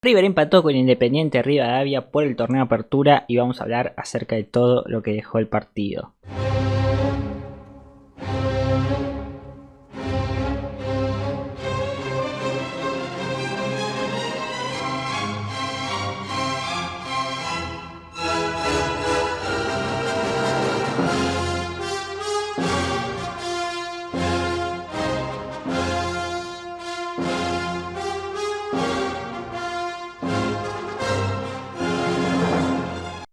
River empató con Independiente Rivadavia por el torneo Apertura y vamos a hablar acerca de todo lo que dejó el partido.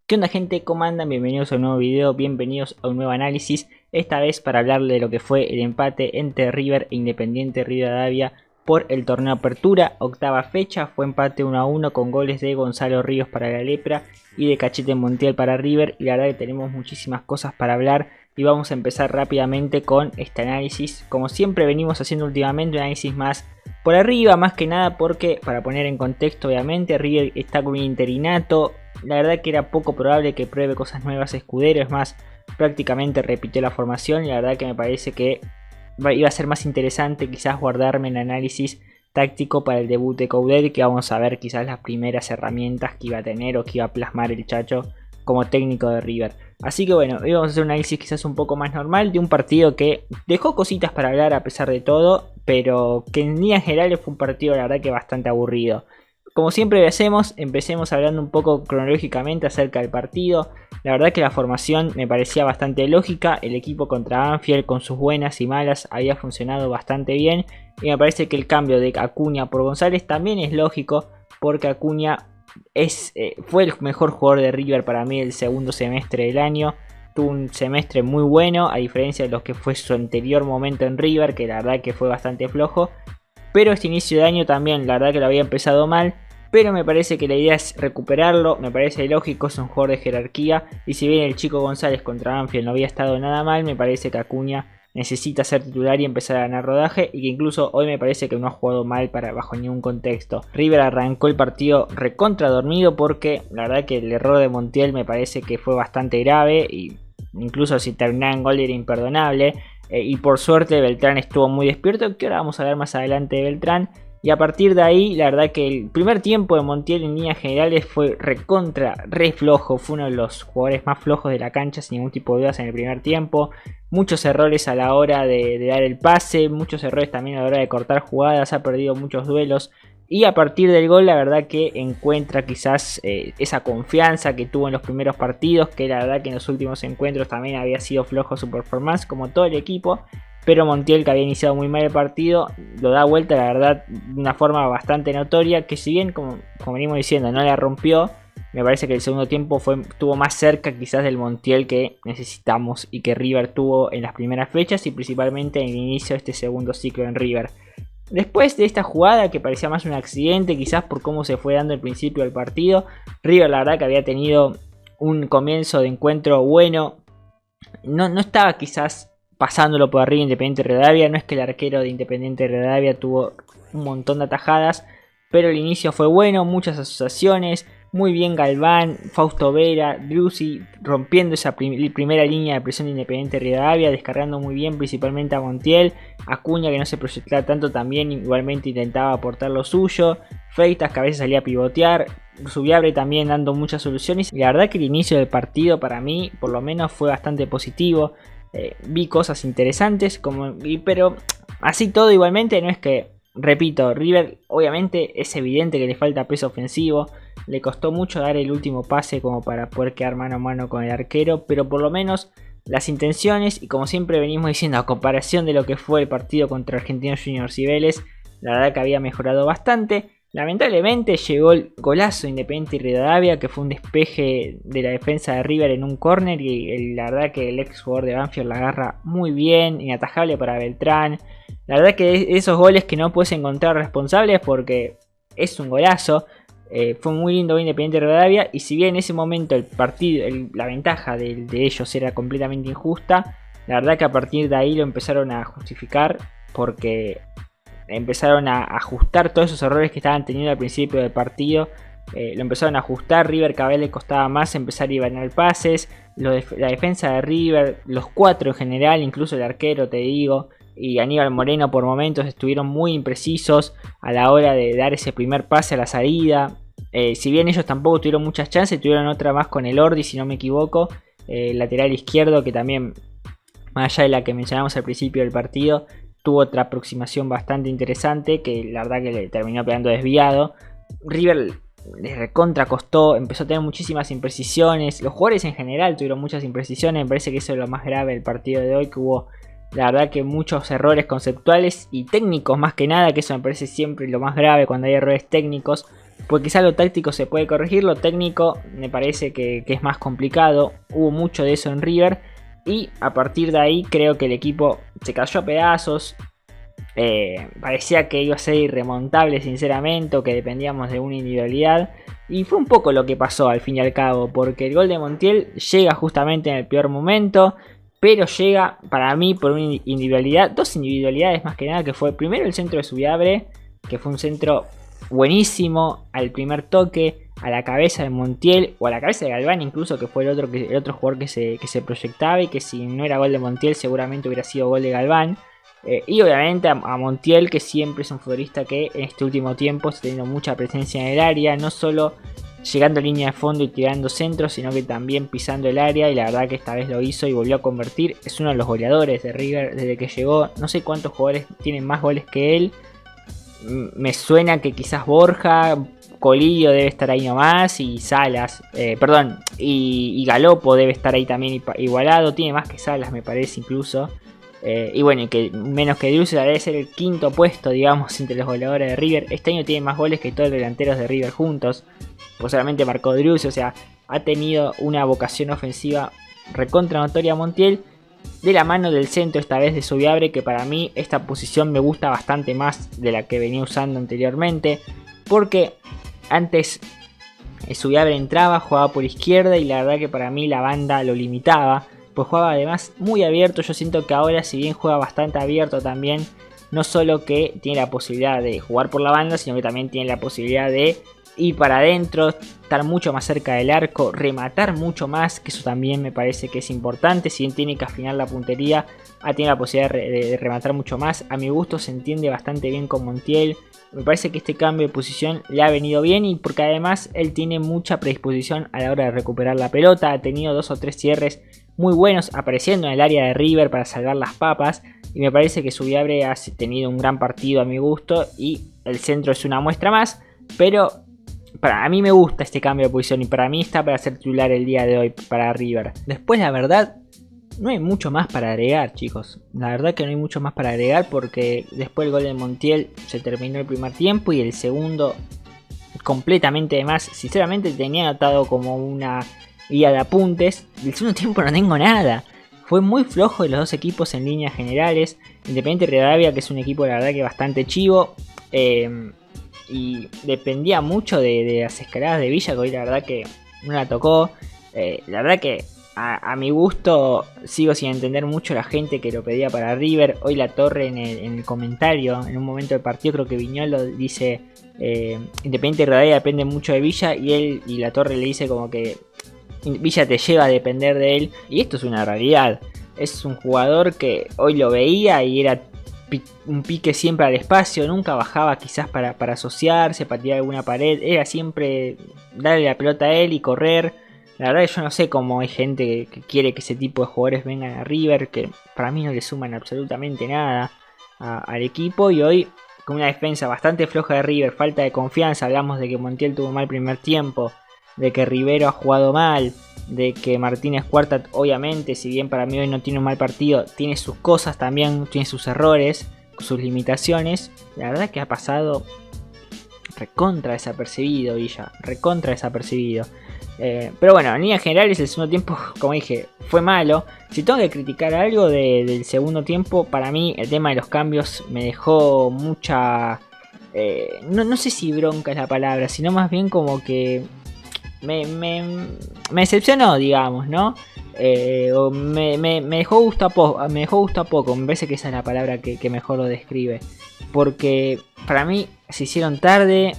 ¿Qué onda, gente? ¿Cómo andan? Bienvenidos a un nuevo video, bienvenidos a un nuevo análisis. Esta vez para hablarle de lo que fue el empate entre River e Independiente Rivadavia por el torneo Apertura. Octava fecha, fue empate 1-1 con goles de Gonzalo Ríos para la Lepra y de Cachete Montiel para River. Y la verdad que tenemos muchísimas cosas para hablar y vamos a empezar rápidamente con este análisis. Como siempre venimos haciendo últimamente, un análisis más por arriba, más que nada porque, para poner en contexto, obviamente River está con un interinato. La verdad que era poco probable que pruebe cosas nuevas Escudero, es más, prácticamente repitió la formación y la verdad que me parece que iba a ser más interesante quizás guardarme el análisis táctico para el debut de Coudet, que vamos a ver quizás las primeras herramientas que iba a tener o que iba a plasmar el Chacho como técnico de River. Así que bueno, hoy vamos a hacer un análisis quizás un poco más normal de un partido que dejó cositas para hablar a pesar de todo, pero que en líneas generales fue un partido la verdad que bastante aburrido. Como siempre hacemos, empecemos hablando un poco cronológicamente acerca del partido. La verdad que la formación me parecía bastante lógica. El equipo contra Banfield, con sus buenas y malas, había funcionado bastante bien. Y me parece que el cambio de Acuña por González también es lógico, porque Acuña fue el mejor jugador de River para mí el segundo semestre del año. Tuvo un semestre muy bueno, a diferencia de los que fue su anterior momento en River, que la verdad que fue bastante flojo. Pero este inicio de año también, la verdad que lo había empezado mal. Pero me parece que la idea es recuperarlo, me parece lógico, es un jugador de jerarquía. Y si bien el Chico González contra Banfield no había estado nada mal, me parece que Acuña necesita ser titular y empezar a ganar rodaje. Y que incluso hoy me parece que no ha jugado mal bajo ningún contexto. River arrancó el partido recontra dormido porque la verdad que el error de Montiel me parece que fue bastante grave. Y incluso si terminaba en gol era imperdonable. Y por suerte Beltrán estuvo muy despierto, que ahora vamos a ver más adelante de Beltrán. Y a partir de ahí, la verdad que el primer tiempo de Montiel en líneas generales fue re flojo. Fue uno de los jugadores más flojos de la cancha, sin ningún tipo de dudas en el primer tiempo. Muchos errores a la hora de dar el pase, muchos errores también a la hora de cortar jugadas, ha perdido muchos duelos. Y a partir del gol, la verdad que encuentra quizás esa confianza que tuvo en los primeros partidos, que la verdad que en los últimos encuentros también había sido flojo su performance, como todo el equipo. Pero Montiel, que había iniciado muy mal el partido, lo da vuelta, la verdad, de una forma bastante notoria. Que si bien, como venimos diciendo, no la rompió, me parece que el segundo tiempo estuvo más cerca quizás del Montiel que necesitamos y que River tuvo en las primeras fechas y principalmente en el inicio de este segundo ciclo en River. Después de esta jugada, que parecía más un accidente quizás por cómo se fue dando el principio del partido, River la verdad que había tenido un comienzo de encuentro bueno. No estaba quizás pasándolo por arriba Independiente Rivadavia. No es que el arquero de Independiente Rivadavia tuvo un montón de atajadas, pero el inicio fue bueno, muchas asociaciones, muy bien Galván, Fausto Vera, Driussi rompiendo esa primera línea de presión de Independiente Rivadavia, descargando muy bien principalmente a Montiel. Acuña, que no se proyectaba tanto, también igualmente intentaba aportar lo suyo. Freitas, que a veces salía a pivotear. Subiabre también dando muchas soluciones. Y la verdad que el inicio del partido para mí por lo menos fue bastante positivo. Vi cosas interesantes, pero así todo igualmente no es que, repito, River obviamente es evidente que le falta peso ofensivo. Le costó mucho dar el último pase como para poder quedar mano a mano con el arquero, pero por lo menos las intenciones, y como siempre venimos diciendo, a comparación de lo que fue el partido contra Argentinos Juniors y Vélez, la verdad que había mejorado bastante. Lamentablemente llegó el golazo Independiente Rivadavia, que fue un despeje de la defensa de River en un córner, y la verdad que el ex jugador de Banfield la agarra muy bien, inatajable para Beltrán. La verdad que esos goles que no puedes encontrar responsables porque es un golazo. Fue muy lindo Independiente Rivadavia, y si bien en ese momento el partido, la ventaja de ellos era completamente injusta, la verdad que a partir de ahí lo empezaron a justificar porque empezaron a ajustar todos esos errores que estaban teniendo al principio del partido. Lo empezaron a ajustar. River cada vez le costaba más empezar a ganar pases. La defensa de River, los cuatro en general, incluso el arquero, te digo, y Aníbal Moreno por momentos estuvieron muy imprecisos a la hora de dar ese primer pase a la salida. Si bien ellos tampoco tuvieron muchas chances, tuvieron otra más con el Ordi, si no me equivoco, lateral izquierdo, que también, más allá de la que mencionamos al principio del partido, tuvo otra aproximación bastante interesante, que la verdad que le terminó pegando desviado. River les recontra costó, empezó a tener muchísimas imprecisiones. Los jugadores en general tuvieron muchas imprecisiones. Me parece que eso es lo más grave del partido de hoy, que hubo la verdad que muchos errores conceptuales y técnicos más que nada, que eso me parece siempre lo más grave cuando hay errores técnicos, porque quizá lo táctico se puede corregir, lo técnico me parece que es más complicado. Hubo mucho de eso en River y a partir de ahí creo que el equipo se cayó a pedazos. Parecía que iba a ser irremontable sinceramente, o que dependíamos de una individualidad, y fue un poco lo que pasó al fin y al cabo, porque el gol de Montiel llega justamente en el peor momento, pero llega para mí por una individualidad, dos individualidades más que nada, que fue primero el centro de Subiabre, que fue un centro buenísimo al primer toque, a la cabeza de Montiel, o a la cabeza de Galván incluso, que fue el otro jugador que se proyectaba, y que si no era gol de Montiel seguramente hubiera sido gol de Galván. Y obviamente a Montiel, que siempre es un futbolista que en este último tiempo está teniendo mucha presencia en el área, no solo llegando a línea de fondo y tirando centros, sino que también pisando el área, y la verdad que esta vez lo hizo y volvió a convertir. Es uno de los goleadores de River desde que llegó. No sé cuántos jugadores tienen más goles que él. Me suena que quizás Borja, Colillo debe estar ahí nomás, y Salas, y Galopo debe estar ahí también igualado. Tiene más que Salas, me parece incluso. Y bueno, que menos que Driussi, debe ser el quinto puesto, digamos, entre los goleadores de River. Este año tiene más goles que todos los delanteros de River juntos. Pues solamente marcó Driussi, o sea, ha tenido una vocación ofensiva recontra notoria Montiel, de la mano del centro esta vez de Subiabre, que para mí esta posición me gusta bastante más de la que venía usando anteriormente, porque antes Subiabre entraba, jugaba por izquierda, y la verdad que para mí la banda lo limitaba, pues jugaba además muy abierto. Yo siento que ahora, si bien juega bastante abierto también, no solo que tiene la posibilidad de jugar por la banda, sino que también tiene la posibilidad de ir para adentro, estar mucho más cerca del arco, rematar mucho más, que eso también me parece que es importante. Si bien tiene que afinar la puntería, tiene la posibilidad de rematar mucho más. A mi gusto se entiende bastante bien con Montiel. Me parece que este cambio de posición le ha venido bien, y porque además él tiene mucha predisposición a la hora de recuperar la pelota. Ha tenido 2 o 3 cierres muy buenos apareciendo en el área de River para salvar las papas, y me parece que Subiabre ha tenido un gran partido a mi gusto, y el centro es una muestra más. Pero para mí me gusta este cambio de posición, y para mí está para ser titular el día de hoy para River. Después, la verdad, no hay mucho más para agregar, chicos. La verdad que no hay mucho más para agregar, porque después del gol de Montiel se terminó el primer tiempo, y el segundo completamente de más. Sinceramente tenía anotado como una guía de apuntes. Del segundo tiempo no tengo nada. Fue muy flojo de los dos equipos en líneas generales. Independiente Rivadavia, que es un equipo la verdad que bastante chivo, y dependía mucho de las escaladas de Villa, que hoy la verdad que no la tocó. La verdad que a mi gusto sigo sin entender mucho la gente que lo pedía para River. Hoy La Torre en el comentario, en un momento del partido, creo que Viñolo dice Independiente Rivadavia depende mucho de Villa, y La Torre le dice como que Villa te lleva a depender de él, y esto es una realidad. Es un jugador que hoy lo veía y era un pique siempre al espacio, nunca bajaba quizás para asociarse, para tirar alguna pared, era siempre darle la pelota a él y correr. La verdad que yo no sé cómo hay gente que quiere que ese tipo de jugadores vengan a River, que para mí no le suman absolutamente nada al equipo. Y hoy, con una defensa bastante floja de River, falta de confianza, hablamos de que Montiel tuvo mal primer tiempo, de que Rivero ha jugado mal, de que Martínez Cuarta, obviamente, si bien para mí hoy no tiene un mal partido, tiene sus cosas también, tiene sus errores, sus limitaciones. La verdad que ha pasado recontra desapercibido Villa, recontra desapercibido. Pero bueno, en líneas generales el segundo tiempo, como dije, fue malo. Si tengo que criticar algo del segundo tiempo, para mí el tema de los cambios me dejó mucha... no sé si bronca es la palabra, sino más bien como que me decepcionó, digamos, ¿no? Me dejó gusto a poco, me parece que esa es la palabra que mejor lo describe. Porque para mí se hicieron tarde,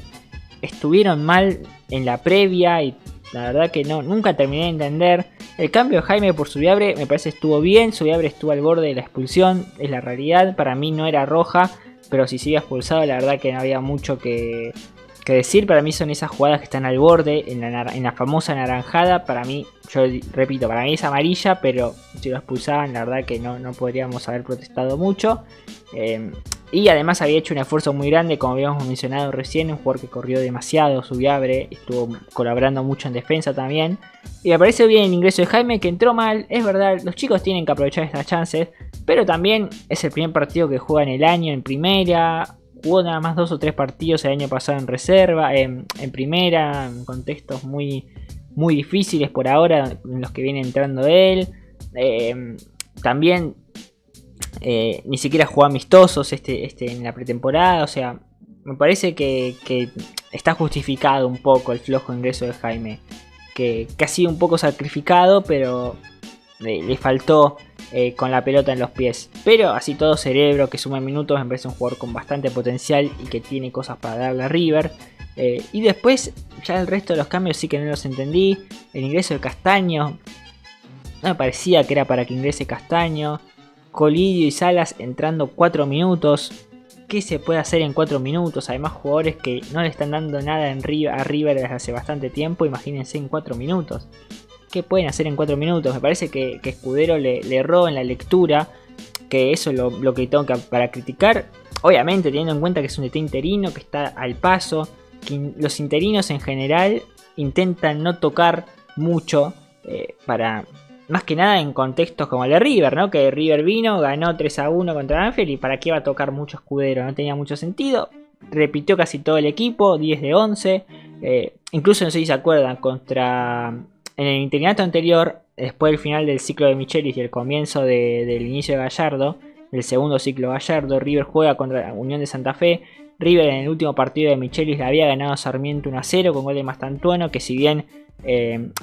estuvieron mal en la previa, y La verdad que no, nunca terminé de entender. El cambio de Jaime por Subiabre me parece estuvo bien. Subiabre estuvo al borde de la expulsión, es la realidad. Para mí no era roja, pero si se iba expulsado la verdad que no había mucho que decir. Para mí son esas jugadas que están al borde, en la famosa naranjada. Para mí, yo repito, para mí es amarilla, pero si lo expulsaban la verdad que no podríamos haber protestado mucho. Y además había hecho un esfuerzo muy grande, como habíamos mencionado recién, un jugador que corrió demasiado, Subiabre, estuvo colaborando mucho en defensa también. Y me parece bien el ingreso de Jaime, que entró mal, es verdad, los chicos tienen que aprovechar estas chances, pero también es el primer partido que juega en el año en primera. Jugó nada más 2 o 3 partidos el año pasado en reserva, en primera, en contextos muy difíciles por ahora, en los que viene entrando él. También ni siquiera jugó amistosos en la pretemporada. O sea, me parece que está justificado un poco el flojo ingreso de Jaime, que ha sido un poco sacrificado, pero le faltó con la pelota en los pies. Pero así todo, Cerebro, que suma minutos, me parece un jugador con bastante potencial y que tiene cosas para darle a River. Y después ya el resto de los cambios sí que no los entendí. El ingreso de Castaño, no me parecía que era para que ingrese Castaño. Colidio y Salas entrando 4 minutos. ¿Qué se puede hacer en 4 minutos? Además, jugadores que no le están dando nada a River desde hace bastante tiempo. Imagínense en 4 minutos. ¿Qué pueden hacer en 4 minutos? Me parece que Escudero le erró en la lectura. Que eso es lo que tengo para criticar. Obviamente teniendo en cuenta que es un DT interino, que está al paso. Que los interinos en general intentan no tocar mucho para... Más que nada en contextos como el de River, ¿no? Que River vino, ganó 3-1 contra Banfield y para qué va a tocar mucho Escudero, no tenía mucho sentido. Repitió casi todo el equipo, 10 de 11. Incluso no sé si se acuerdan, en el interinato anterior, después del final del ciclo de Michelis y el comienzo del inicio de Gallardo, del segundo ciclo Gallardo, River juega contra Unión de Santa Fe. River en el último partido de Michelis le había ganado a Sarmiento 1-0 con gol de Mastantuono, que si bien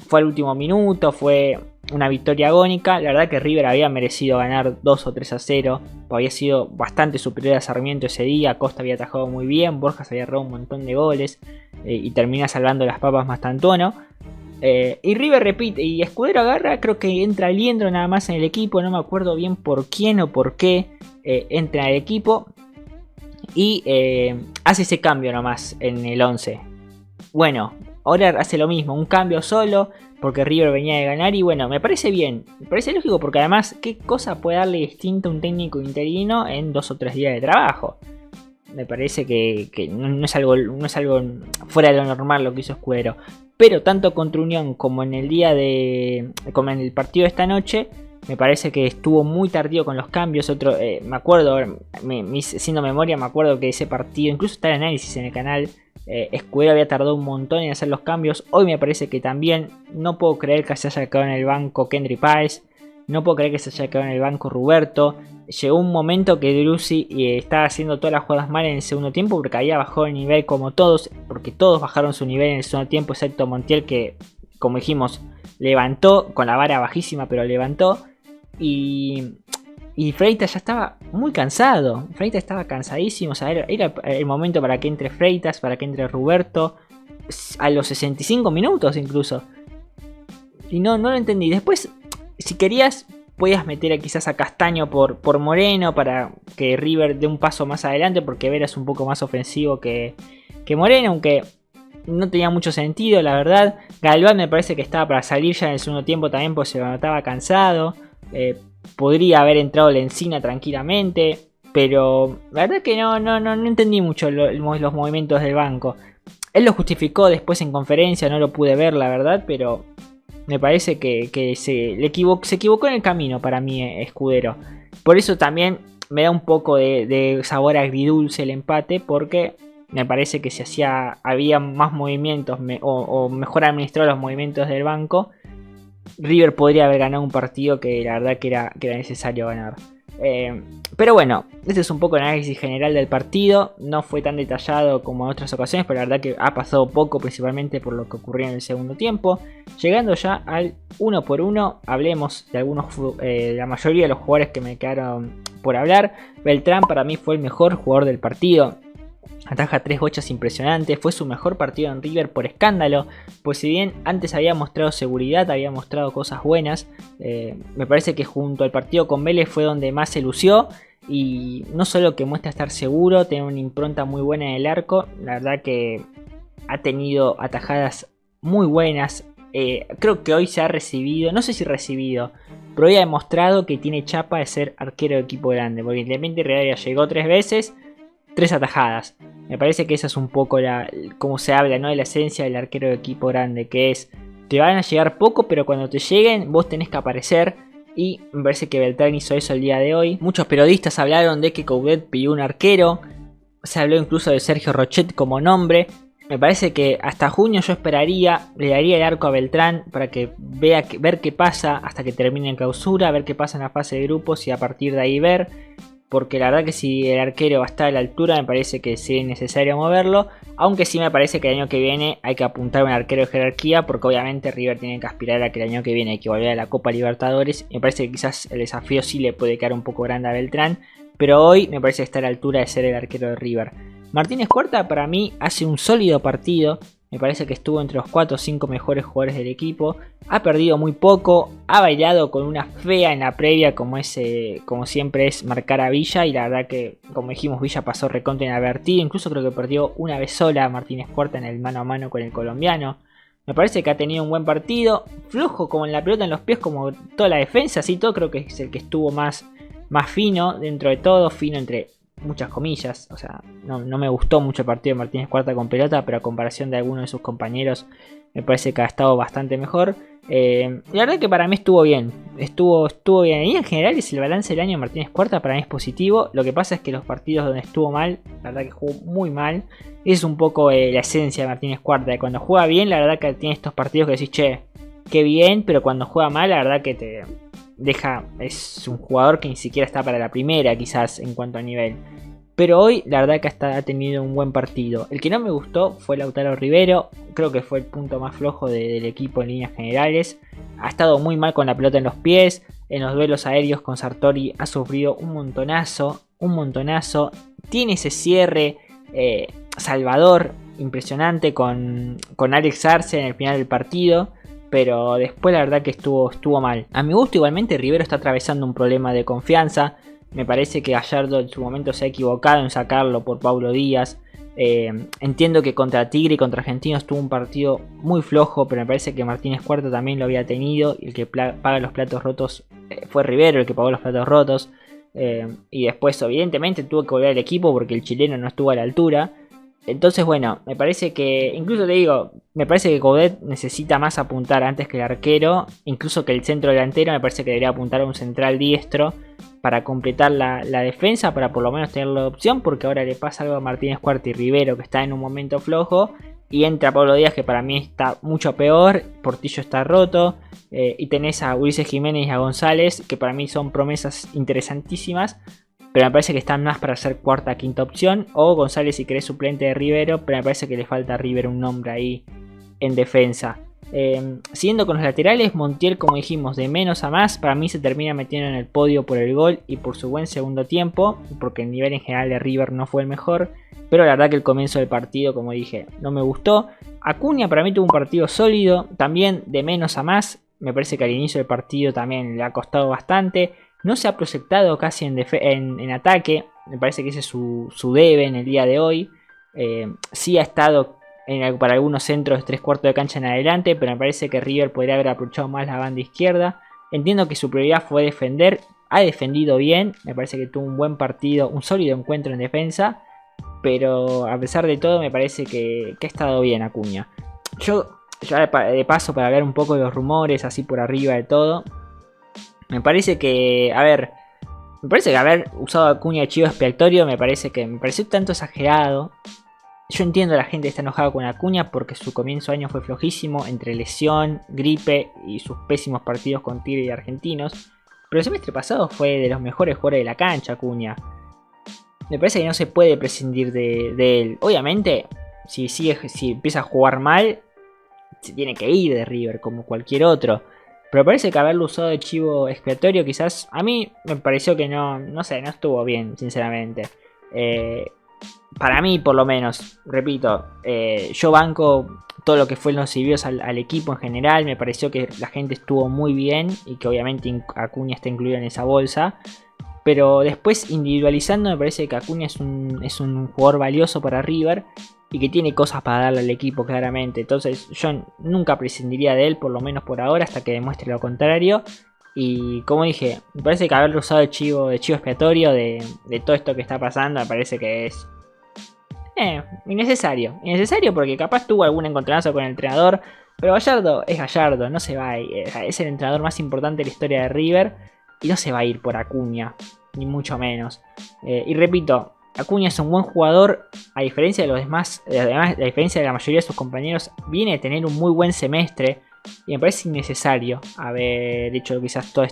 fue al último minuto, fue una victoria agónica. La verdad que River había merecido ganar 2 o 3-0, había sido bastante superior a Sarmiento ese día. Costa había atajado muy bien, Borjas había robado un montón de goles y termina salvando las papas Mastantuono. Y River repite, y Escudero agarra, creo que entra Liendro nada más en el equipo, no me acuerdo bien por quién o por qué entra en el equipo. Y hace ese cambio nomás en el 11. Bueno, ahora hace lo mismo, un cambio solo, porque River venía de ganar. Y bueno, me parece bien, me parece lógico, porque además, ¿qué cosa puede darle distinto a un técnico interino en 2 o 3 días de trabajo? Me parece que no es algo fuera de lo normal lo que hizo Escudero. Pero tanto contra Unión como en como en el partido de esta noche, me parece que estuvo muy tardío con los cambios. Me acuerdo, haciendo memoria, me acuerdo que ese partido, incluso está el análisis en el canal, Escudero había tardado un montón en hacer los cambios. Hoy me parece que también. No puedo creer que se haya quedado en el banco Kendry Páez. No puedo creer que se haya quedado en el banco Ruberto. Llegó un momento que Driussi estaba haciendo todas las jugadas mal en el segundo tiempo, porque había bajado el nivel como todos, porque todos bajaron su nivel en el segundo tiempo, excepto Montiel, que como dijimos levantó con la vara bajísima, pero levantó. Y Freitas ya estaba muy cansado. Freitas estaba cansadísimo. O sea, era el momento para que entre Freitas, para que entre Ruberto, a los 65 minutos incluso. Y no lo entendí. Después, si querías, podías meter quizás a Castaño por Moreno, para que River dé un paso más adelante, porque Vera es un poco más ofensivo que Moreno, aunque no tenía mucho sentido, la verdad. Galván me parece que estaba para salir ya en el segundo tiempo también, porque se lo notaba cansado. Podría haber entrado Lencina tranquilamente, pero la verdad que no entendí mucho los movimientos del banco. Él lo justificó después en conferencia, no lo pude ver la verdad, pero me parece que se equivocó en el camino para mí, Escudero. Por eso también me da un poco de sabor agridulce el empate, porque me parece que si había más movimientos o mejor administrado los movimientos del banco, River podría haber ganado un partido que la verdad que era necesario ganar. Pero bueno, este es un poco el análisis general del partido. No fue tan detallado como en otras ocasiones, pero la verdad que ha pasado poco, principalmente por lo que ocurrió en el segundo tiempo. Llegando ya al 1 por 1, hablemos de la mayoría de los jugadores que me quedaron por hablar. Beltrán para mí fue el mejor jugador del partido. Ataja 3 bochas impresionantes, fue su mejor partido en River por escándalo, pues si bien antes había mostrado seguridad, había mostrado cosas buenas, me parece que junto al partido con Vélez fue donde más se lució. Y no solo que muestra estar seguro, tiene una impronta muy buena en el arco, la verdad que ha tenido atajadas muy buenas. Creo que hoy se ha recibido, no sé si recibido, pero hoy ha demostrado que tiene chapa de ser arquero de equipo grande, porque Independiente Rivadavia llegó 3 veces, 3 atajadas. Me parece que esa es un poco como se habla, ¿no?, de la esencia del arquero de equipo grande, que es, te van a llegar poco, pero cuando te lleguen vos tenés que aparecer. Y me parece que Beltrán hizo eso el día de hoy. Muchos periodistas hablaron de que Coudet pidió un arquero. Se habló incluso de Sergio Rochet como nombre. Me parece que hasta junio yo esperaría, le daría el arco a Beltrán para que ver qué pasa hasta que termine en clausura, ver qué pasa en la fase de grupos y a partir de ahí ver. Porque la verdad que si el arquero va a estar a la altura, me parece que sería necesario moverlo. Aunque sí me parece que el año que viene hay que apuntar a un arquero de jerarquía, porque obviamente River tiene que aspirar a que el año que viene hay que volver a la Copa Libertadores. Me parece que quizás el desafío sí le puede quedar un poco grande a Beltrán, pero hoy me parece que está a la altura de ser el arquero de River. Martínez Cuarta para mí hace un sólido partido. Me parece que estuvo entre los 4 o 5 mejores jugadores del equipo. Ha perdido muy poco. Ha bailado con una fea en la previa como siempre es marcar a Villa. Y la verdad que, como dijimos, Villa pasó recontra inadvertido. Incluso creo que perdió una vez sola Martínez Cuarta en el mano a mano con el colombiano. Me parece que ha tenido un buen partido. Flojo como en la pelota en los pies como toda la defensa. Así todo creo que es el que estuvo más fino dentro de todo. Fino entre muchas comillas, o sea, no me gustó mucho el partido de Martínez Cuarta con pelota, pero a comparación de algunos de sus compañeros me parece que ha estado bastante mejor. La verdad que para mí estuvo bien, estuvo bien. Y en general es el balance del año de Martínez Cuarta, para mí es positivo. Lo que pasa es que los partidos donde estuvo mal, la verdad que jugó muy mal. Es un poco la esencia de Martínez Cuarta, de cuando juega bien, la verdad que tiene estos partidos que decís, che, qué bien, pero cuando juega mal, la verdad que te es un jugador que ni siquiera está para la primera quizás en cuanto a nivel. Pero hoy la verdad que hasta ha tenido un buen partido. El que no me gustó fue Lautaro Rivero. Creo que fue el punto más flojo del equipo en líneas generales. Ha estado muy mal con la pelota en los pies. En los duelos aéreos con Sartori ha sufrido un montonazo. Tiene ese cierre salvador impresionante con Alex Arce en el final del partido. Pero después la verdad que estuvo mal. A mi gusto igualmente Rivero está atravesando un problema de confianza. Me parece que Gallardo en su momento se ha equivocado en sacarlo por Paulo Díaz. Entiendo que contra Tigre y contra Argentinos tuvo un partido muy flojo, pero me parece que Martínez Cuarta también lo había tenido. Y el que paga los platos rotos fue Rivero, el que pagó los platos rotos. Y después evidentemente tuvo que volver al equipo porque el chileno no estuvo a la altura. Entonces bueno, me parece que, incluso te digo, me parece que Coudet necesita más apuntar antes que el arquero, incluso que el centro delantero. Me parece que debería apuntar a un central diestro para completar la defensa, para por lo menos tener la opción, porque ahora le pasa algo a Martínez Cuarta y Rivero que está en un momento flojo, y entra Pablo Díaz que para mí está mucho peor, Portillo está roto, y tenés a Ulises Jiménez y a González que para mí son promesas interesantísimas. Pero me parece que están más para ser cuarta, quinta opción. O González si querés suplente de Rivero. Pero me parece que le falta a Rivero un nombre ahí en defensa. Siguiendo con los laterales, Montiel, como dijimos, de menos a más. Para mí se termina metiendo en el podio por el gol y por su buen segundo tiempo. Porque el nivel en general de River no fue el mejor. Pero la verdad que el comienzo del partido, como dije, no me gustó. Acuña para mí tuvo un partido sólido. También de menos a más. Me parece que al inicio del partido también le ha costado bastante. No se ha proyectado casi en ataque. Me parece que ese es su debe en el día de hoy. Sí ha estado para algunos centros de 3/4 de cancha en adelante. Pero me parece que River podría haber aprovechado más la banda izquierda. Entiendo que su prioridad fue defender. Ha defendido bien. Me parece que tuvo un buen partido. Un sólido encuentro en defensa. Pero a pesar de todo me parece que ha estado bien Acuña. Yo ya de paso para hablar un poco de los rumores. Así por arriba de todo. Me parece que haber usado a Acuña de chivo expiatorio me pareció tanto exagerado. Yo entiendo a la gente que está enojada con Acuña porque su comienzo de año fue flojísimo entre lesión, gripe y sus pésimos partidos con Tigre y Argentinos. Pero el semestre pasado fue de los mejores jugadores de la cancha Acuña. Me parece que no se puede prescindir de él. Obviamente, si empieza a jugar mal, se tiene que ir de River como cualquier otro. Pero parece que haberlo usado de chivo expiatorio quizás a mí me pareció que no estuvo bien, sinceramente. para mí por lo menos, repito, yo banco todo lo que fue los reviews al equipo en general. Me pareció que la gente estuvo muy bien y que obviamente Acuña está incluido en esa bolsa. Pero después, individualizando, me parece que Acuña es un jugador valioso para River y que tiene cosas para darle al equipo claramente. Entonces yo nunca prescindiría de él, por lo menos por ahora, hasta que demuestre lo contrario. Y como dije, me parece que haber usado de chivo expiatorio de todo esto que está pasando, me parece que es innecesario. Innecesario porque capaz tuvo algún encontronazo con el entrenador. Pero Gallardo es Gallardo, no se va a ir. Es el entrenador más importante de la historia de River y no se va a ir por Acuña, ni mucho menos. Y repito, Acuña es un buen jugador, a diferencia de los demás, además, a diferencia de la mayoría de sus compañeros, viene a tener un muy buen semestre. Y me parece innecesario haber hecho quizás todo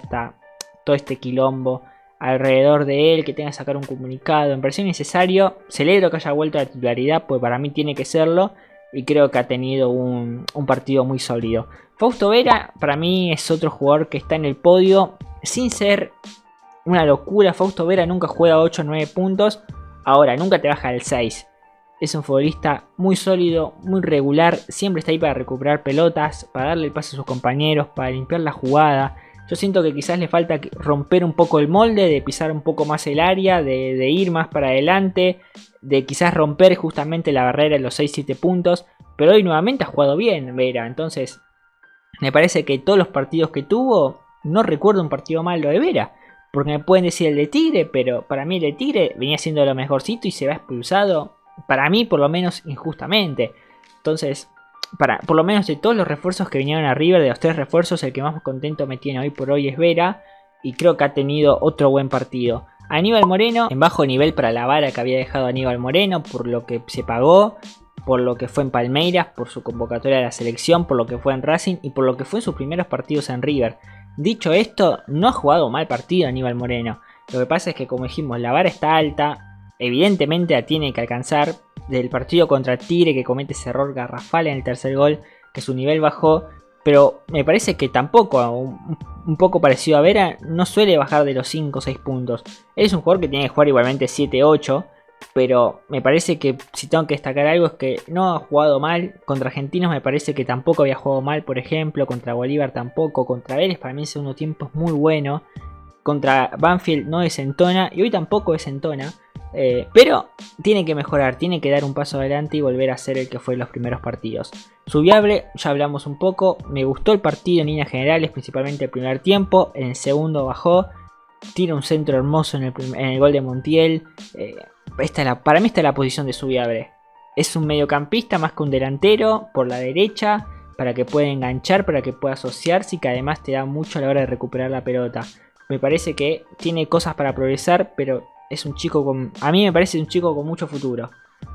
este quilombo alrededor de él, que tenga que sacar un comunicado. Me pareció innecesario. Celebro que haya vuelto a la titularidad, pues para mí tiene que serlo. Y creo que ha tenido un partido muy sólido. Fausto Vera para mí es otro jugador que está en el podio. Sin ser una locura, Fausto Vera nunca juega 8 o 9 puntos. Ahora, nunca te baja del 6. Es un futbolista muy sólido, muy regular. Siempre está ahí para recuperar pelotas, para darle el pase a sus compañeros, para limpiar la jugada. Yo siento que quizás le falta romper un poco el molde, de pisar un poco más el área, de ir más para adelante, de quizás romper justamente la barrera de los 6-7 puntos. Pero hoy nuevamente ha jugado bien Vera. Entonces, me parece que todos los partidos que tuvo, no recuerdo un partido malo de Vera. Porque me pueden decir el de Tigre, pero para mí el de Tigre venía siendo lo mejorcito y se va expulsado. Para mí, por lo menos, injustamente. Entonces, por lo menos de todos los refuerzos que vinieron a River, de los 3 refuerzos, el que más contento me tiene hoy por hoy es Vera. Y creo que ha tenido otro buen partido. Aníbal Moreno, en bajo nivel para la vara que había dejado Aníbal Moreno, por lo que se pagó, por lo que fue en Palmeiras, por su convocatoria a la selección, por lo que fue en Racing y por lo que fue en sus primeros partidos en River. Dicho esto, no ha jugado mal partido Aníbal Moreno. Lo que pasa es que, como dijimos, la vara está alta. Evidentemente la tiene que alcanzar. Del partido contra Tigre, que comete ese error garrafal en el tercer gol, que su nivel bajó. Pero me parece que tampoco, un poco parecido a Vera, no suele bajar de los 5 o 6 puntos. Él es un jugador que tiene que jugar igualmente 7-8. Pero me parece que si tengo que destacar algo es que no ha jugado mal. Contra Argentinos me parece que tampoco había jugado mal, por ejemplo. Contra Bolívar tampoco. Contra Vélez para mí el segundo tiempo es muy bueno. Contra Banfield no desentona y hoy tampoco desentona. Pero tiene que mejorar, tiene que dar un paso adelante y volver a ser el que fue en los primeros partidos. Subiable, ya hablamos un poco. Me gustó el partido en líneas generales, principalmente el primer tiempo. En el segundo bajó. Tira un centro hermoso en el gol de Montiel. Para mí esta es la posición de Subiable. Es un mediocampista más que un delantero por la derecha, para que pueda enganchar, para que pueda asociarse y que además te da mucho a la hora de recuperar la pelota. Me parece que tiene cosas para progresar, pero es un chico a mí me parece un chico con mucho futuro.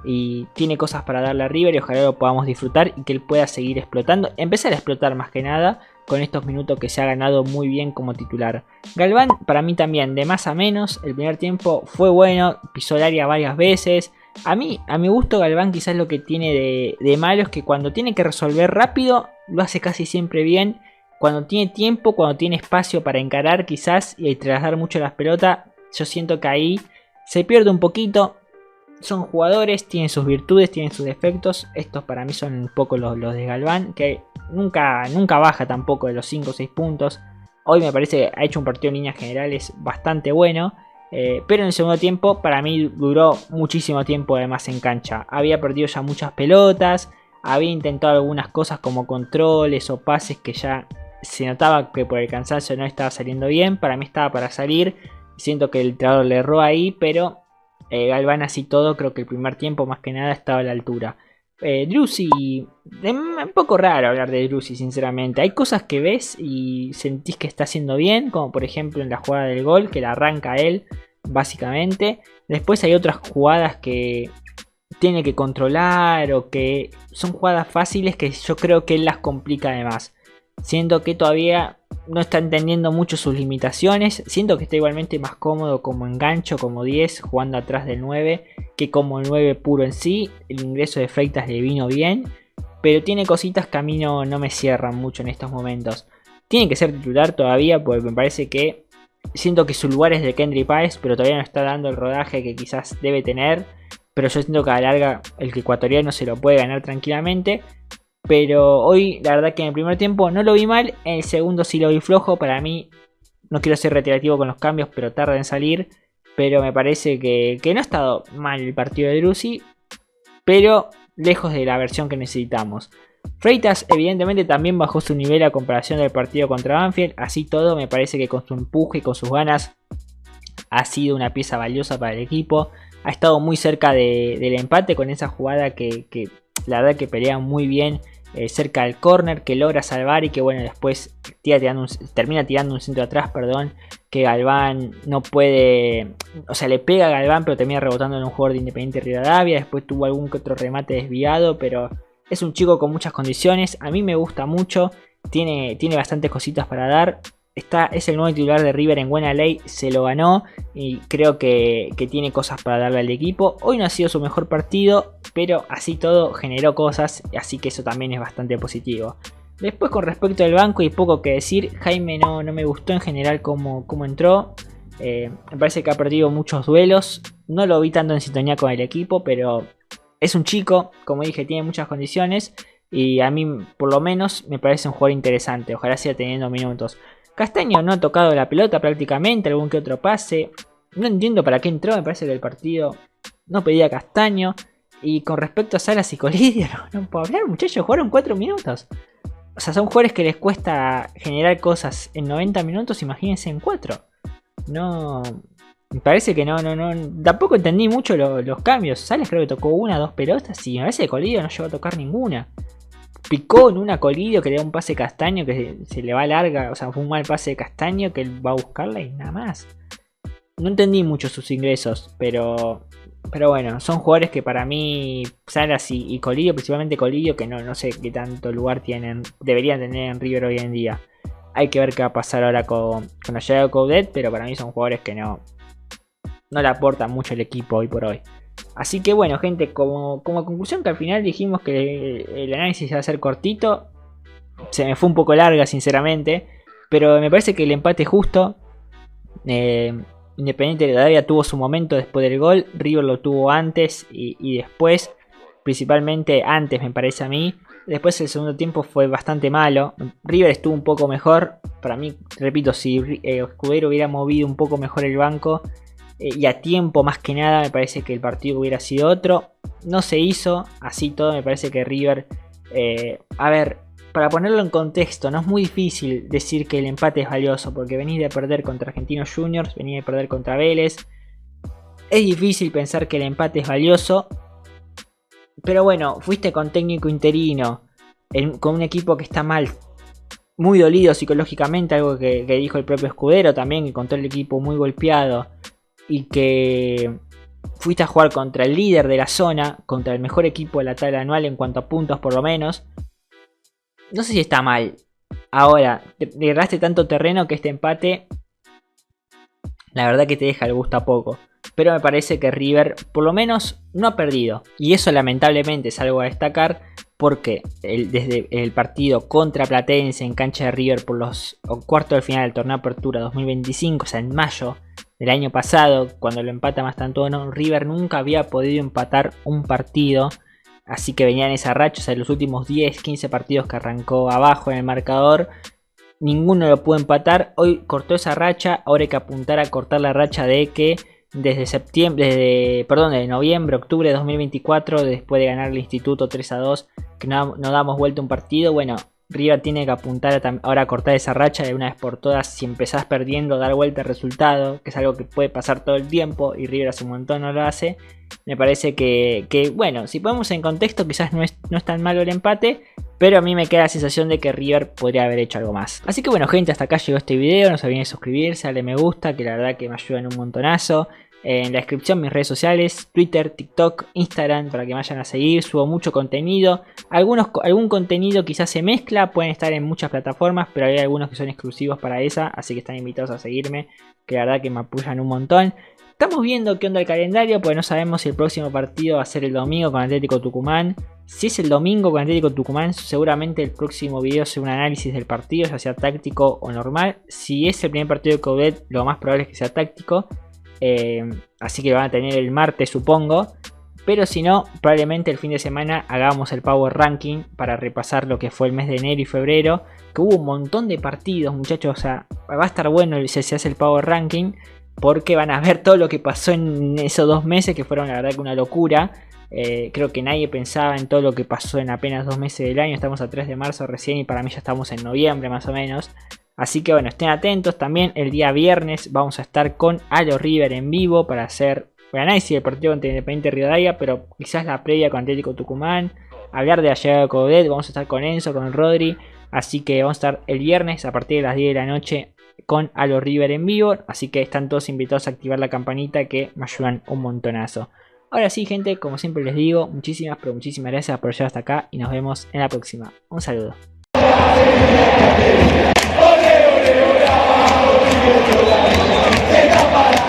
Y tiene cosas para darle a River y ojalá lo podamos disfrutar y que él pueda seguir explotando. Empezar a explotar más que nada con estos minutos que se ha ganado muy bien como titular. Galván para mí también de más a menos. El primer tiempo fue bueno, pisó el área varias veces. A mi gusto Galván quizás lo que tiene de malo es que cuando tiene que resolver rápido lo hace casi siempre bien. Cuando tiene tiempo, cuando tiene espacio para encarar quizás y trasladar mucho las pelotas, yo siento que ahí se pierde un poquito. Son jugadores, tienen sus virtudes, tienen sus defectos. Estos para mí son un poco los de Galván, que nunca baja tampoco de los 5 o 6 puntos. Hoy me parece que ha hecho un partido en líneas generales bastante bueno. Pero en el segundo tiempo para mí duró muchísimo tiempo además en cancha. Había perdido ya muchas pelotas. Había intentado algunas cosas como controles o pases que ya se notaba que por el cansancio no estaba saliendo bien. Para mí estaba para salir. Siento que el entrenador le erró ahí, pero Galván así todo, creo que el primer tiempo más que nada estaba a la altura. Driussi, un poco raro hablar de Driussi sinceramente. Hay cosas que ves y sentís que está haciendo bien, como por ejemplo en la jugada del gol, que la arranca él, básicamente. Después hay otras jugadas que tiene que controlar o que son jugadas fáciles que yo creo que él las complica además. Siento que todavía no está entendiendo mucho sus limitaciones. Siento que está igualmente más cómodo como engancho, como 10, jugando atrás del 9, que como el 9 puro en sí. El ingreso de Freitas le vino bien, pero tiene cositas que a mí no me cierran mucho en estos momentos. Tiene que ser titular todavía, porque me parece que siento que su lugar es de Kendry Páez, pero todavía no está dando el rodaje que quizás debe tener. pero yo siento que a la larga el ecuatoriano se lo puede ganar tranquilamente. Pero hoy la verdad que en el primer tiempo no lo vi mal, en el segundo sí lo vi flojo. Para mí, no quiero ser reiterativo con los cambios, pero tarda en salir. Pero me parece que no ha estado mal el partido de Driussi, pero lejos de la versión que necesitamos. Freitas evidentemente también bajó su nivel a comparación del partido contra Banfield. Así todo, me parece que con su empuje y con sus ganas ha sido una pieza valiosa para el equipo. Ha estado muy cerca del empate con esa jugada que la verdad que pelea muy bien cerca del córner, que logra salvar y que bueno, después termina tirando un centro atrás, perdón, que Galván no puede, o sea, le pega a Galván pero termina rebotando en un jugador de Independiente Rivadavia. Después tuvo algún que otro remate desviado, pero es un chico con muchas condiciones. A mí me gusta mucho, tiene bastantes cositas para dar. Es el nuevo titular de River en buena ley, se lo ganó y creo que tiene cosas para darle al equipo. Hoy no ha sido su mejor partido, pero así todo generó cosas, así que eso también es bastante positivo. Después con respecto al banco y poco que decir, Jaime no me gustó en general cómo entró. Me parece que ha perdido muchos duelos, no lo vi tanto en sintonía con el equipo, pero es un chico, como dije, tiene muchas condiciones y a mí por lo menos me parece un jugador interesante, ojalá siga teniendo minutos. Castaño no ha tocado la pelota prácticamente, algún que otro pase. No entiendo para qué entró, me parece que el partido no pedía Castaño. Y con respecto a Salas y Colidio, no puedo hablar, muchachos, jugaron 4 minutos. O sea, son jugadores que les cuesta generar cosas en 90 minutos, imagínense en 4. No, me parece que no. Tampoco entendí mucho los cambios. Salas creo que tocó 1 o 2 pelotas y me parece que Colidio no llegó a tocar ninguna. Picó en una Colidio que le da un pase Castaño que se le va larga, o sea, fue un mal pase de Castaño que él va a buscarla y nada más. No entendí mucho sus ingresos, pero bueno, son jugadores que para mí, Salas y Colidio, principalmente Colidio, que no sé qué tanto lugar deberían tener en River hoy en día. Hay que ver qué va a pasar ahora con la llegada de Coudet, pero para mí son jugadores que no le aportan mucho al equipo hoy por hoy. Así que bueno, gente, como conclusión, que al final dijimos que el análisis iba a ser cortito. Se me fue un poco larga, sinceramente, pero me parece que el empate es justo. Independiente de Rivadavia tuvo su momento después del gol, River lo tuvo antes y después, principalmente antes me parece a mí. Después el segundo tiempo fue bastante malo, River estuvo un poco mejor. Para mí, repito, si Escudero hubiera movido un poco mejor el banco y a tiempo más que nada, me parece que el partido hubiera sido otro. No se hizo, así todo me parece que River, a ver, para ponerlo en contexto, no es muy difícil decir que el empate es valioso, porque venís de perder contra Argentinos Juniors, venís de perder contra Vélez. Es difícil pensar que el empate es valioso, pero bueno, fuiste con técnico interino, con un equipo que está mal, muy dolido psicológicamente, algo que dijo el propio Escudero también, que encontró el equipo muy golpeado. Y que fuiste a jugar contra el líder de la zona, contra el mejor equipo de la tabla anual en cuanto a puntos por lo menos. No sé si está mal. Ahora, te agarraste tanto terreno que este empate, la verdad que te deja el gusto a poco. Pero me parece que River por lo menos no ha perdido. Y eso lamentablemente es algo a destacar, porque desde el partido contra Platense en cancha de River por los cuartos de final del torneo Apertura 2025, o sea en mayo del año pasado, cuando lo empata Mastantuono, River nunca había podido empatar un partido. Así que venía en esa racha, o sea, los últimos 10-15 partidos que arrancó abajo en el marcador, ninguno lo pudo empatar. Hoy cortó esa racha, ahora hay que apuntar a cortar la racha de que desde noviembre, octubre de 2024, después de ganar el Instituto 3-2, que no damos vuelta un partido. Bueno, River tiene que apuntar ahora a cortar esa racha de una vez por todas. Si empezás perdiendo, dar vuelta al resultado, que es algo que puede pasar todo el tiempo y River hace un montón no lo hace. Me parece que bueno, si ponemos en contexto, quizás no es tan malo el empate, pero a mí me queda la sensación de que River podría haber hecho algo más. Así que bueno, gente, hasta acá llegó este video. No se olviden de suscribirse, darle me gusta, que la verdad que me ayudan un montonazo. En la descripción mis redes sociales, Twitter, TikTok, Instagram, para que me vayan a seguir. Subo mucho contenido. Algún contenido quizás se mezcla, pueden estar en muchas plataformas, pero hay algunos que son exclusivos para esa, así que están invitados a seguirme, que la verdad que me apoyan un montón. Estamos viendo qué onda el calendario, porque no sabemos si el próximo partido va a ser el domingo con Atlético Tucumán. Si es el domingo con Atlético Tucumán, seguramente el próximo video sea un análisis del partido, ya sea táctico o normal. Si es el primer partido de Coudet, lo más probable es que sea táctico. Así que lo van a tener el martes, supongo. Pero si no, probablemente el fin de semana hagamos el Power Ranking para repasar lo que fue el mes de enero y febrero. Que hubo un montón de partidos, muchachos. O sea, va a estar bueno si se hace el Power Ranking. Porque van a ver todo lo que pasó en esos 2 meses, que fueron la verdad que una locura. Creo que nadie pensaba en todo lo que pasó en apenas 2 meses del año. Estamos a 3 de marzo recién y para mí ya estamos en noviembre más o menos. Así que bueno, estén atentos. También el día viernes vamos a estar con Alo River en vivo para hacer el análisis del partido contra Independiente Rivadavia, pero quizás la previa con Atlético Tucumán. Hablar de la llegada de Coudet. Vamos a estar con Enzo, con Rodri. Así que vamos a estar el viernes a partir de las 10 de la noche con Alo River en vivo. Así que están todos invitados a activar la campanita, que me ayudan un montonazo. Ahora sí, gente, como siempre les digo, muchísimas gracias por llegar hasta acá y nos vemos en la próxima. Un saludo. Ole, ole, ole, ole, ole, ole, ole, ole, ole, ole, ole, ole, ole,